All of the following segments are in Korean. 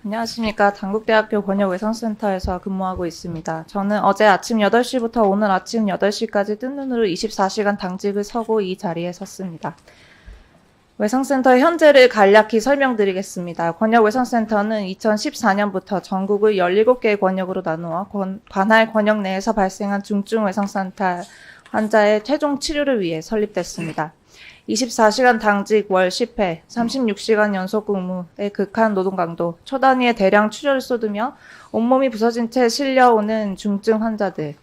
안녕하십니까. 단국대학교 권역외상센터에서 근무하고 있습니다. 저는 어제 아침 8시부터 오늘 아침 8시까지 뜬 눈으로 24시간 당직을 서고 이 자리에 섰습니다. 외상센터의 현재를 간략히 설명드리겠습니다. 권역외상센터는 2014년부터 전국을 17개의 권역으로 나누어 관할 권역 내에서 발생한 중증 외상센터 환자의 최종 치료를 위해 설립됐습니다. 24시간 당직 월 10회, 36시간 연속 근무의 극한 노동 강도, 초단위의 대량 출혈을 쏟으며 온몸이 부서진 채 실려오는 중증 환자들,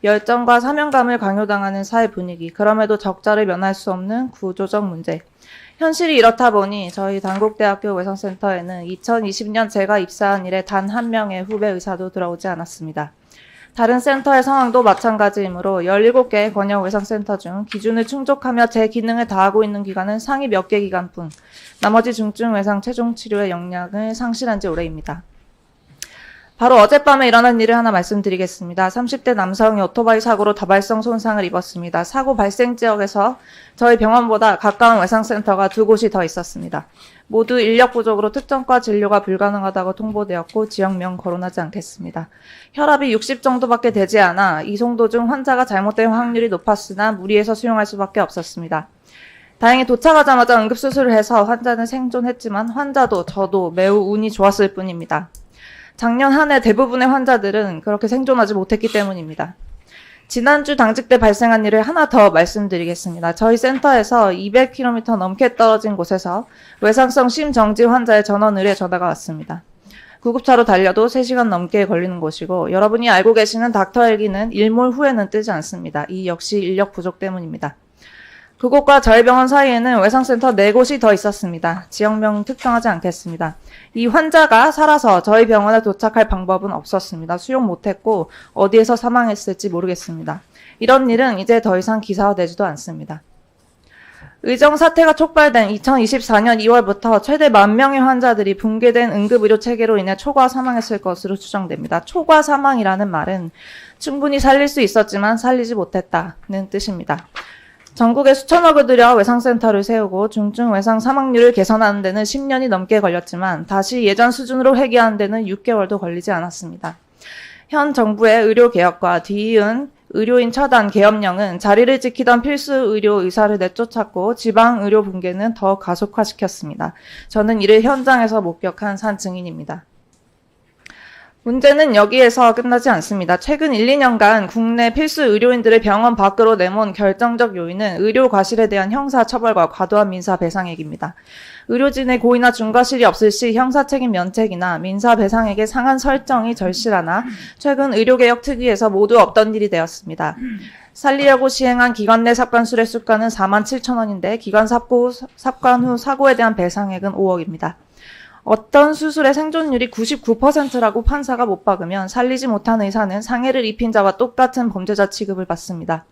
열정과 사명감을 강요당하는 사회 분위기, 그럼에도 적자를 면할 수 없는 구조적 문제. 현실이 이렇다 보니 저희 단국대학교 외상센터에는 2020년 제가 입사한 이래 단 한 명의 후배 의사도 들어오지 않았습니다. 다른 센터의 상황도 마찬가지이므로 17개의 권역외상센터 중 기준을 충족하며 제 기능을 다하고 있는 기관은 상위 몇 개 기관뿐, 나머지 중증 외상 최종 치료의 역량을 상실한 지 오래입니다. 바로 어젯밤에 일어난 일을 하나 말씀드리겠습니다. 30대 남성이 오토바이 사고로 다발성 손상을 입었습니다. 사고 발생 지역에서 저희 병원보다 가까운 외상센터가 2곳이 더 있었습니다. 모두 인력 부족으로 특정과 진료가 불가능하다고 통보되었고 지역명 거론하지 않겠습니다. 혈압이 60 정도밖에 되지 않아 이송도 중 환자가 잘못된 확률이 높았으나 무리해서 수용할 수밖에 없었습니다. 다행히 도착하자마자 응급수술을 해서 환자는 생존했지만 환자도 저도 매우 운이 좋았을 뿐입니다. 작년 한 해 대부분의 환자들은 그렇게 생존하지 못했기 때문입니다. 지난주 당직 때 발생한 일을 하나 더 말씀드리겠습니다. 저희 센터에서 200km 넘게 떨어진 곳에서 외상성 심정지 환자의 전원 의뢰 전화가 왔습니다. 구급차로 달려도 3시간 넘게 걸리는 곳이고 여러분이 알고 계시는 닥터 헬기는 일몰 후에는 뜨지 않습니다. 이 역시 인력 부족 때문입니다. 그곳과 저희 병원 사이에는 외상센터 4곳이 더 있었습니다. 지역명 특정하지 않겠습니다. 이 환자가 살아서 저희 병원에 도착할 방법은 없었습니다. 수용 못했고 어디에서 사망했을지 모르겠습니다. 이런 일은 이제 더 이상 기사화되지도 않습니다. 의정 사태가 촉발된 2024년 2월부터 최대 10,000명의 환자들이 붕괴된 응급의료 체계로 인해 초과 사망했을 것으로 추정됩니다. 초과 사망이라는 말은 충분히 살릴 수 있었지만 살리지 못했다는 뜻입니다. 전국에 수천억을 들여 외상센터를 세우고 중증 외상 사망률을 개선하는 데는 10년이 넘게 걸렸지만 다시 예전 수준으로 회귀하는 데는 6개월도 걸리지 않았습니다. 현 정부의 의료개혁과 뒤이은 의료인 처단 계엄령은 자리를 지키던 필수 의료 의사를 내쫓았고 지방 의료 붕괴는 더 가속화시켰습니다. 저는 이를 현장에서 목격한 산 증인입니다. 문제는 여기에서 끝나지 않습니다. 최근 1, 2년간 국내 필수 의료인들을 병원 밖으로 내몬 결정적 요인은 의료 과실에 대한 형사 처벌과 과도한 민사 배상액입니다. 의료진의 고의나 중과실이 없을 시 형사 책임 면책이나 민사 배상액의 상한 설정이 절실하나 최근 의료개혁 특위에서 모두 없던 일이 되었습니다. 살리려고 시행한 기관 내 삽관 수뢰 수가는 47,000원인데 기관 삽관 후 사고에 대한 배상액은 5억입니다. 어떤 수술의 생존율이 99%라고 판사가 못 박으면 살리지 못한 의사는 상해를 입힌 자와 똑같은 범죄자 취급을 받습니다.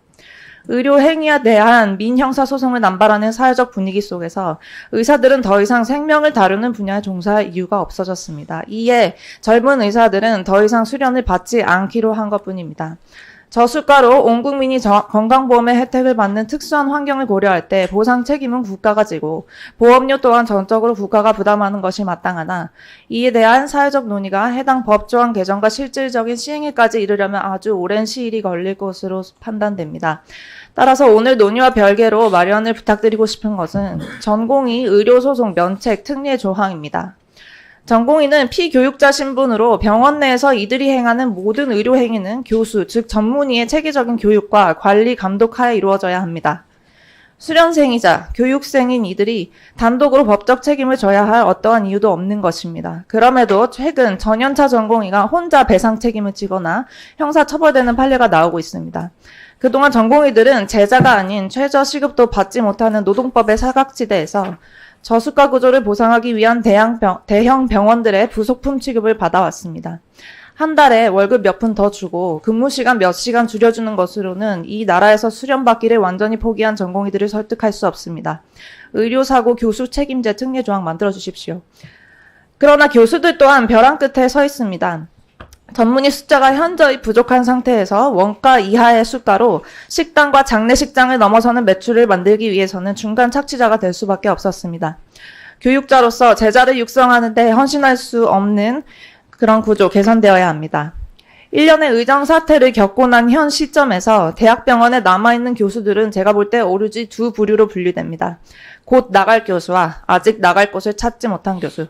의료 행위에 대한 민형사 소송을 남발하는 사회적 분위기 속에서 의사들은 더 이상 생명을 다루는 분야에 종사할 이유가 없어졌습니다. 이에 젊은 의사들은 더 이상 수련을 받지 않기로 한 것뿐입니다. 저수가로 온 국민이 건강보험의 혜택을 받는 특수한 환경을 고려할 때 보상 책임은 국가가 지고 보험료 또한 전적으로 국가가 부담하는 것이 마땅하나 이에 대한 사회적 논의가 해당 법조항 개정과 실질적인 시행에까지 이르려면 아주 오랜 시일이 걸릴 것으로 판단됩니다. 따라서 오늘 논의와 별개로 마련을 부탁드리고 싶은 것은 전공의 의료소송 면책 특례 조항입니다. 전공의는 피교육자 신분으로 병원 내에서 이들이 행하는 모든 의료 행위는 교수, 즉 전문의의 체계적인 교육과 관리 감독 하에 이루어져야 합니다. 수련생이자 교육생인 이들이 단독으로 법적 책임을 져야 할 어떠한 이유도 없는 것입니다. 그럼에도 최근 전연차 전공의가 혼자 배상 책임을 지거나 형사 처벌되는 판례가 나오고 있습니다. 그동안 전공의들은 제자가 아닌 최저 시급도 받지 못하는 노동법의 사각지대에서 저수가 구조를 보상하기 위한 대형 병원들의 부속품 취급을 받아왔습니다. 한 달에 월급 몇 푼 더 주고 근무 시간 몇 시간 줄여주는 것으로는 이 나라에서 수련받기를 완전히 포기한 전공의들을 설득할 수 없습니다. 의료사고 교수 책임제 특례 조항 만들어주십시오. 그러나 교수들 또한 벼랑 끝에 서 있습니다. 전문의 숫자가 현저히 부족한 상태에서 원가 이하의 수가로 식당과 장례식장을 넘어서는 매출을 만들기 위해서는 중간 착취자가 될 수밖에 없었습니다. 교육자로서 제자를 육성하는 데 헌신할 수 없는 그런 구조 개선되어야 합니다. 1년의 의정 사태를 겪고 난 현 시점에서 대학병원에 남아있는 교수들은 제가 볼 때 오로지 두 부류로 분류됩니다. 곧 나갈 교수와 아직 나갈 곳을 찾지 못한 교수.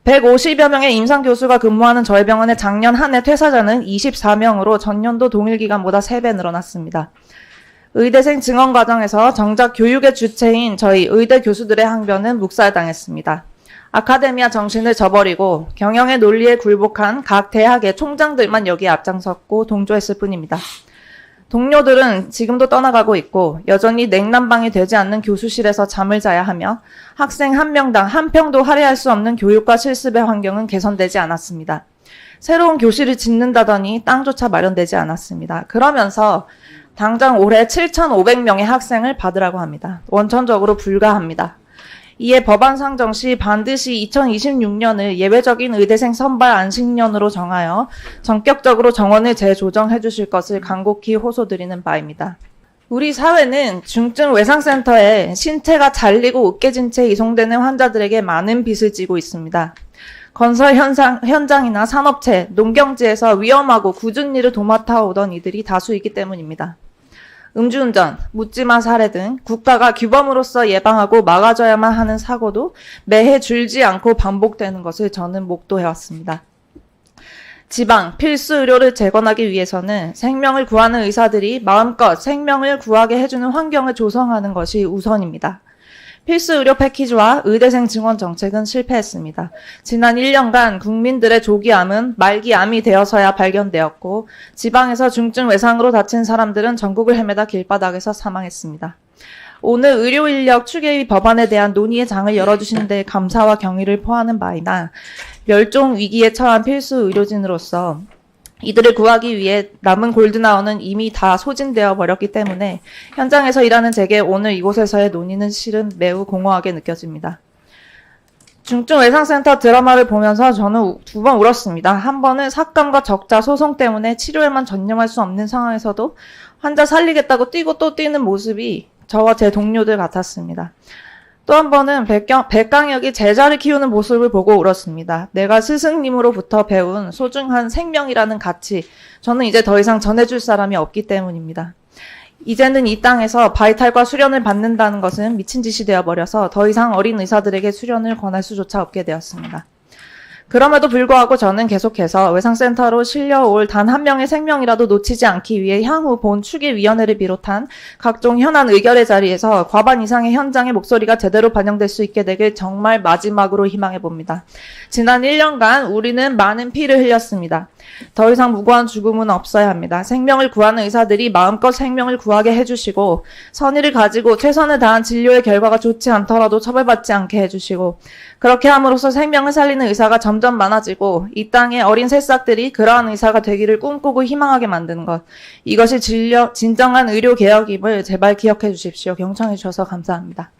150여 명의 임상교수가 근무하는 저희 병원의 작년 한 해 퇴사자는 24명으로 전년도 동일 기간보다 3배 늘어났습니다. 의대생 증원 과정에서 정작 교육의 주체인 저희 의대 교수들의 항변은 묵살당했습니다. 아카데미아 정신을 저버리고 경영의 논리에 굴복한 각 대학의 총장들만 여기에 앞장섰고 동조했을 뿐입니다. 동료들은 지금도 떠나가고 있고 여전히 냉난방이 되지 않는 교수실에서 잠을 자야 하며 학생 한 명당 한 평도 할애할 수 없는 교육과 실습의 환경은 개선되지 않았습니다. 새로운 교실을 짓는다더니 땅조차 마련되지 않았습니다. 그러면서 당장 올해 7,500명의 학생을 받으라고 합니다. 원천적으로 불가합니다. 이에 법안 상정 시 반드시 2026년을 예외적인 의대생 선발 안식년으로 정하여 전격적으로 정원을 재조정해 주실 것을 간곡히 호소드리는 바입니다. 우리 사회는 중증 외상센터에 신체가 잘리고 으깨진 채 이송되는 환자들에게 많은 빚을 지고 있습니다. 건설 현장이나 산업체, 농경지에서 위험하고 굳은 일을 도맡아 오던 이들이 다수이기 때문입니다. 음주운전, 묻지마 살해 등 국가가 규범으로서 예방하고 막아줘야만 하는 사고도 매해 줄지 않고 반복되는 것을 저는 목도해왔습니다. 지방, 필수 의료를 재건하기 위해서는 생명을 구하는 의사들이 마음껏 생명을 구하게 해주는 환경을 조성하는 것이 우선입니다. 필수 의료 패키지와 의대생 증원 정책은 실패했습니다. 지난 1년간 국민들의 조기암은 말기암이 되어서야 발견되었고 지방에서 중증 외상으로 다친 사람들은 전국을 헤매다 길바닥에서 사망했습니다. 오늘 의료인력 추계위 법안에 대한 논의의 장을 열어주신 데 감사와 경의를 표하는 바이나 멸종 위기에 처한 필수 의료진으로서 이들을 구하기 위해 남은 골든아워는 이미 다 소진되어 버렸기 때문에 현장에서 일하는 제게 오늘 이곳에서의 논의는 실은 매우 공허하게 느껴집니다. 중증외상센터 드라마를 보면서 저는 2번 울었습니다. 한 번은 삭감과 적자 소송 때문에 치료에만 전념할 수 없는 상황에서도 환자 살리겠다고 뛰고 또 뛰는 모습이 저와 제 동료들 같았습니다. 또 한 번은 백강혁이 제자를 키우는 모습을 보고 울었습니다. 내가 스승님으로부터 배운 소중한 생명이라는 가치, 저는 이제 더 이상 전해줄 사람이 없기 때문입니다. 이제는 이 땅에서 바이탈과 수련을 받는다는 것은 미친 짓이 되어버려서 더 이상 어린 의사들에게 수련을 권할 수조차 없게 되었습니다. 그럼에도 불구하고 저는 계속해서 외상센터로 실려올 단 한 명의 생명이라도 놓치지 않기 위해 향후 본 추계위원회를 비롯한 각종 현안 의결의 자리에서 과반 이상의 현장의 목소리가 제대로 반영될 수 있게 되길 정말 마지막으로 희망해 봅니다. 지난 1년간 우리는 많은 피를 흘렸습니다. 더 이상 무고한 죽음은 없어야 합니다. 생명을 구하는 의사들이 마음껏 생명을 구하게 해주시고 선의를 가지고 최선을 다한 진료의 결과가 좋지 않더라도 처벌받지 않게 해주시고 그렇게 함으로써 생명을 살리는 의사가 점점 많아지고 이 땅의 어린 새싹들이 그러한 의사가 되기를 꿈꾸고 희망하게 만드는 것, 이것이 진정한 의료개혁임을 제발 기억해 주십시오. 경청해 주셔서 감사합니다.